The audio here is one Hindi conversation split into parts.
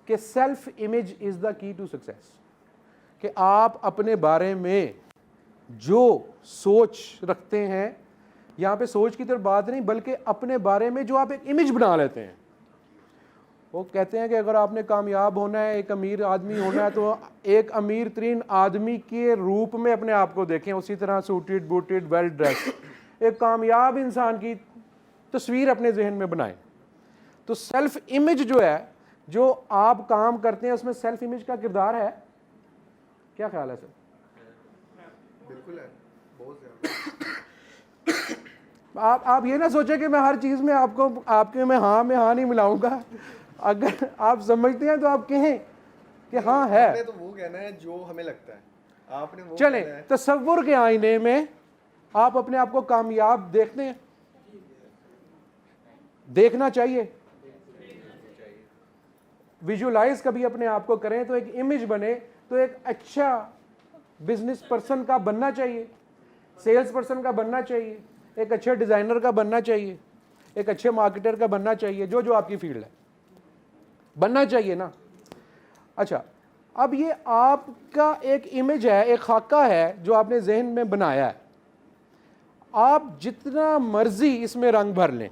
कि self image is the key to success, कि आप अपने बारे में जो सोच रखते हैं, यहाँ पे सोच की तरफ बात नहीं बल्कि अपने बारे में जो आप एक इमेज बना लेते हैं। वो कहते हैं कि अगर आपने कामयाब होना है, एक अमीर आदमी होना है, तो एक अमीर तरीन आदमी के रूप में अपने आप को देखें, उसी तरह सूटेड बूटेड वेल ड्रेस्ड एक कामयाब इंसान की तस्वीर अपने जहन में बनाएं। तो सेल्फ इमेज जो है, जो आप काम करते हैं उसमें सेल्फ इमेज का किरदार है। क्या ख्याल है सर? बिल्कुल है, बहुत ज़्यादा। आप ये ना सोचें कि मैं हर चीज़ में आपको आपके में हाँ नहीं मिलाऊंगा। अगर आप समझते हैं तो आप कहें कि हाँ है। आपने तो वो कहना है जो हमें लगता है, आपने वो चले कहना है। तसव्वुर के आईने में आप अपने आप को कामयाब देखते हैं? देखना चाहिए। विजुलाइज कभी अपने आप को करें तो एक इमेज बने, तो एक अच्छा बिजनेस पर्सन का बनना चाहिए, सेल्स पर्सन का बनना चाहिए, एक अच्छे डिज़ाइनर का बनना चाहिए, एक अच्छे मार्केटर का बनना चाहिए, जो जो आपकी फील्ड है बनना चाहिए ना। अच्छा, अब ये आपका एक इमेज है, एक खाका है जो आपने जहन में बनाया है। आप जितना मर्जी इसमें रंग भर लें,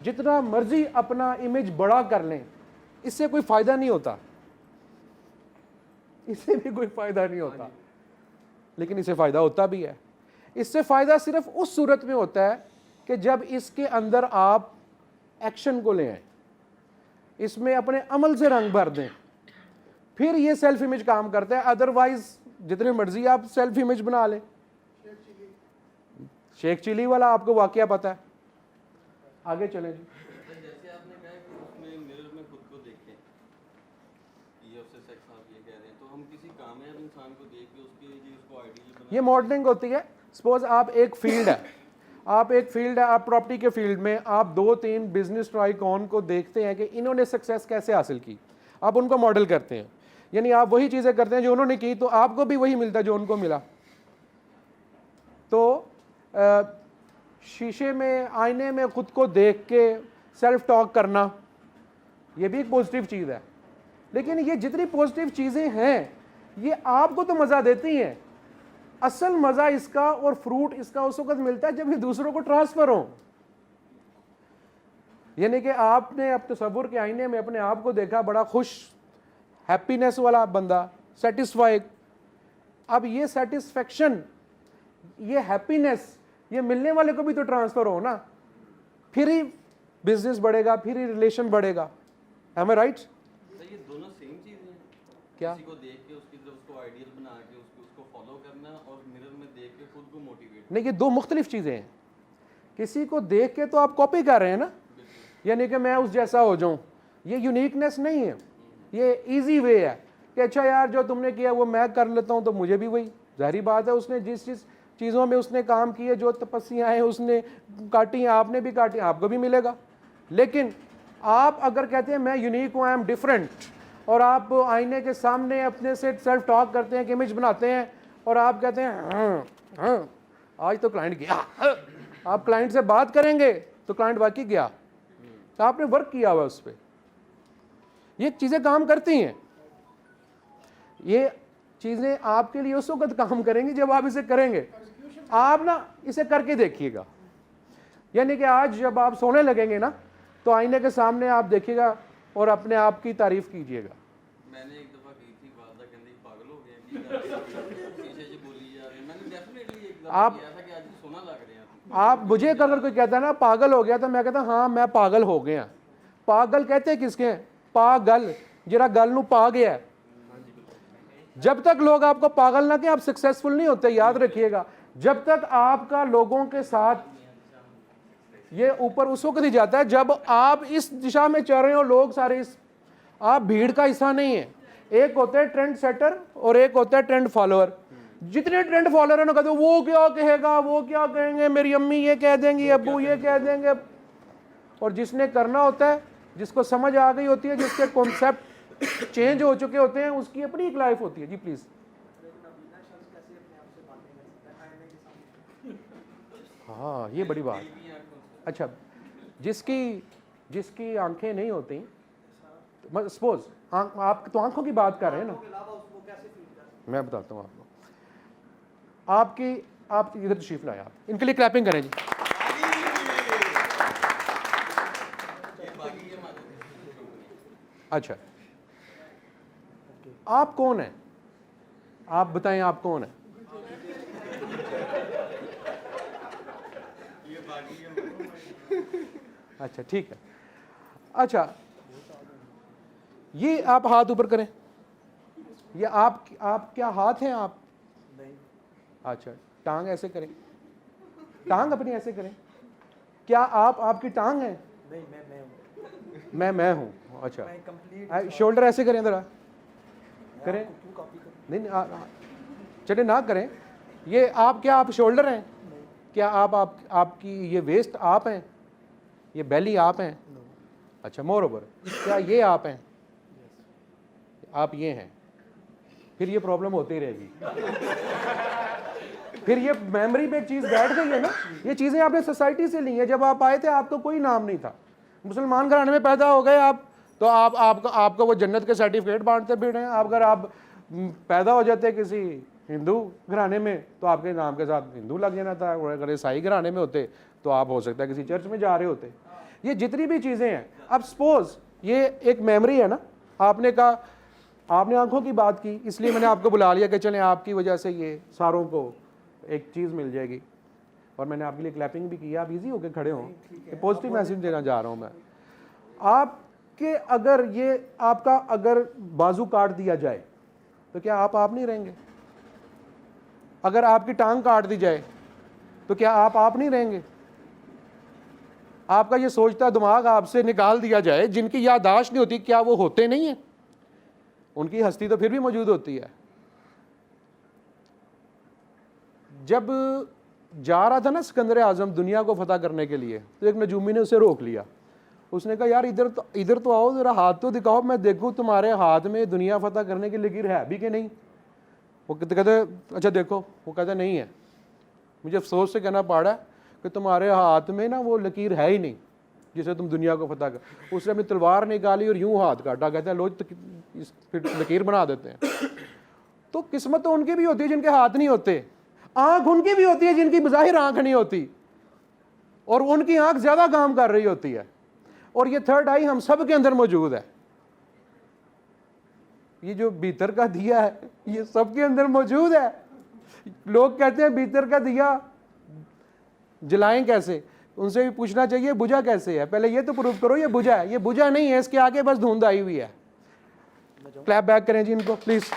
जितना मर्जी अपना इमेज बड़ा कर लें, इससे कोई फ़ायदा नहीं होता, इससे भी कोई फ़ायदा नहीं होता। लेकिन इससे फ़ायदा होता भी है। इससे फ़ायदा सिर्फ उस सूरत में होता है कि जब इसके अंदर आप एक्शन को ले आए, इसमें अपने अमल से रंग भर दें, फिर ये सेल्फ इमेज काम करता है। अदरवाइज जितने मर्जी आप सेल्फ इमेज बना लें। शेख चिली वाला आपको वाकया पता है। आगे चलें जी। जैसे आपने कहा कि उसमें मिरर में खुद को देखें, ये उससे सेक्स आप ये कह रहे हैं, तो हम किसी कामयाब इंसान को देख के उसके लिए उसको आइडियल बना, ये मॉडलिंग होती है। सपोज आप एक फील्ड है, आप प्रॉपर्टी के फील्ड में आप 2-3 बिजनेस आइकॉन को देखते हैं कि इन्होंने सक्सेस कैसे हासिल की, आप उनको मॉडल करते हैं। यानी आप वही चीज़ें करते हैं जो उन्होंने की, तो आपको भी वही मिलता है जो उनको मिला। तो शीशे में, आईने में खुद को देख के सेल्फ टॉक करना, ये भी एक पॉजिटिव चीज़ है। लेकिन ये जितनी पॉजिटिव चीज़ें हैं ये आपको तो मज़ा देती हैं, असल मज़ा इसका और फ्रूट इसका उस वक्त मिलता है जब ये दूसरों को ट्रांसफ़र हो। यानी कि आपने अब तसव्वुर के आईने में अपने आप को देखा, बड़ा खुश, हैप्पीनेस वाला बंदा, सेटिस्फाइड। अब ये सेटिस्फेक्शन, ये हैप्पीनेस, ये मिलने वाले को भी तो ट्रांसफ़र हो ना, फिर ही बिजनेस बढ़ेगा, फिर ही रिलेशन बढ़ेगा। एम आई राइट? ये दोनों सेम चीज़ें हैं। क्या? किसी को देख के उसकी तरफ उसको आइडियल बना के उसको फॉलो करना, और मिरर में देख के खुद को मोटिवेट। नहीं, ये दो मुख्तलिफ चीज़ें हैं। किसी को देख के तो आप कॉपी कर रहे हैं ना, यानी कि मैं उस जैसा हो जाऊं, ये यूनिकनेस नहीं है, ये इजी वे है कि अच्छा यार जो तुमने किया वो मैं कर लेता हूं तो मुझे भी वही। जाहिर बात है, उसने जिस चीज़ों में उसने काम किए, जो तपस्याएं हैं उसने काटी हैं, आपने भी काटी, आपको भी मिलेगा। लेकिन आप अगर कहते हैं मैं यूनिक हूँ, आई एम डिफरेंट, और आप आईने के सामने अपने से सेल्फ टॉक करते हैं, एक इमेज बनाते हैं, और आप कहते हैं हाँ आज तो क्लाइंट गया, आप क्लाइंट से बात करेंगे तो क्लाइंट वाकई गया, तो आपने वर्क किया हुआ उस पर। ये चीज़ें काम करती हैं, ये चीज़ें आपके लिए उस वक्त काम करेंगी जब आप इसे करेंगे। आप ना इसे करके देखिएगा, यानी कि आज जब आप सोने लगेंगे ना तो आईने के सामने आप देखिएगा और अपने आप की तारीफ कीजिएगा। मैंने एक दफ़ा की थी, वालदा कहती पागल हो गए, शीशे से बोली जा रही है। मैंने डेफिनेटली एक दफ़ा किया था कि आज सोना लग रहे हैं आप मुझे अगर कोई कहता है ना पागल हो गया, तो मैं कहता हाँ मैं पागल हो गया। पागल कहते हैं किसके हैं? पागल, जरा गल नू पा गया है। जब तक लोग आपको पागल ना कहें आप सक्सेसफुल नहीं होते। याद रखिएगा, जब तक आपका लोगों के साथ ये ऊपर उस वक्त ही जाता है जब आप इस दिशा में चल रहे हो, लोग सारे आप भीड़ का हिस्सा नहीं है। एक होता है ट्रेंड सेटर और एक होता है ट्रेंड फॉलोअर। जितने ट्रेंड फॉलोअर हैं कहते वो क्या कहेगा, वो क्या कहेंगे, मेरी अम्मी ये कह देंगी, अब्बू ये कह देंगे। और जिसने करना होता है, जिसको समझ आ गई होती है, जिसके कॉन्सेप्ट चेंज हो चुके होते हैं, उसकी अपनी एक लाइफ होती है। जी प्लीज। हाँ ये बड़ी बात। अच्छा, जिसकी आंखें नहीं होती सपोज आप तो आंखों की बात कर रहे हैं ना, मैं बताता हूँ आपको। आप इधर तशरीफ लाए, आप इनके लिए क्लैपिंग करें जी। अच्छा, आप कौन हैं? आप बताएं आप कौन हैं? अच्छा ठीक है। अच्छा, ये आप हाथ ऊपर करें। ये आप क्या हाथ हैं आप? नहीं। अच्छा, टांग ऐसे करें, टांग अपनी ऐसे करें। क्या आप आपकी टांग है? नहीं, मैं हूँ। अच्छा, शोल्डर ऐसे करें जरा, करें। नहीं चले ना करें। ये आप क्या आप शोल्डर हैं? क्या आपकी ये वेस्ट आप हैं? ये बेली आप हैं? अच्छा, मोर ओवर क्या ये आप हैं? आप ये हैं। फिर ये प्रॉब्लम होती रहेगी। फिर ये मेमोरी में एक चीज़ बैठ गई है ना, ये चीज़ें आपने सोसाइटी से ली हैं। जब आप आए थे आपको कोई नाम नहीं था, मुसलमान घराने में पैदा हो गए आप, तो आपको वो जन्नत के सर्टिफिकेट बांटते फिर हैं। अगर आप पैदा हो जाते किसी हिंदू घराने में तो आपके नाम के साथ हिंदू लग जाना था, और अगर ईसाई घराने में होते तो आप हो सकता है किसी चर्च में जा रहे होते। ये जितनी भी चीज़ें हैं, अब सपोज ये एक मेमोरी है ना, आपने कहा, आपने आंखों की बात की, इसलिए मैंने आपको बुला लिया कि चलें आपकी वजह से ये सारों को एक चीज़ मिल जाएगी, और मैंने आपके लिए क्लैपिंग भी की। आप इजी होकर खड़े हों, पॉजिटिव मैसेज देना चाह रहा हूँ मैं आपके। अगर ये आपका अगर बाजू काट दिया जाए तो क्या आप नहीं रहेंगे? अगर आपकी टांग काट दी जाए तो क्या आप नहीं रहेंगे? आपका ये सोचता दिमाग आपसे निकाल दिया जाए, जिनकी याददाश्त नहीं होती, क्या वो होते नहीं है? उनकी हस्ती तो फिर भी मौजूद होती है। जब जा रहा था ना सिकंदर आजम दुनिया को फतह करने के लिए, तो एक नजूमी ने उसे रोक लिया। उसने कहा, यार इधर तो आओ, जरा हाथ तो दिखाओ, मैं देखूं तुम्हारे हाथ में दुनिया फतह करने की लकीर है भी कि नहीं। वो कहते अच्छा देखो। वो कहता नहीं है। मुझे अफसोस से कहना पड़ा कि तुम्हारे हाथ में ना वो लकीर है ही नहीं जिसे तुम दुनिया को फतह कर। उसने अपनी तलवार निकाली और यूं हाथ काटा। कहता है लो फिर लकीर बना देते हैं। तो किस्मत तो उनकी भी होती है जिनके हाथ नहीं होते, आंख उनकी भी होती है जिनकी बज़ाहिर आंख नहीं होती, और उनकी आंख ज्यादा काम कर रही होती है। और ये थर्ड आई हम सब के अंदर मौजूद है। ये जो भीतर का दिया है ये सबके अंदर मौजूद है। लोग कहते हैं भीतर का दिया जलाएं कैसे? उनसे भी पूछना चाहिए बुझा कैसे है। पहले ये तो प्रूव करो ये बुझा है। ये बुझा नहीं है, इसके आगे बस धुंध आई हुई है। क्लैप बैक करें जी इनको प्लीज।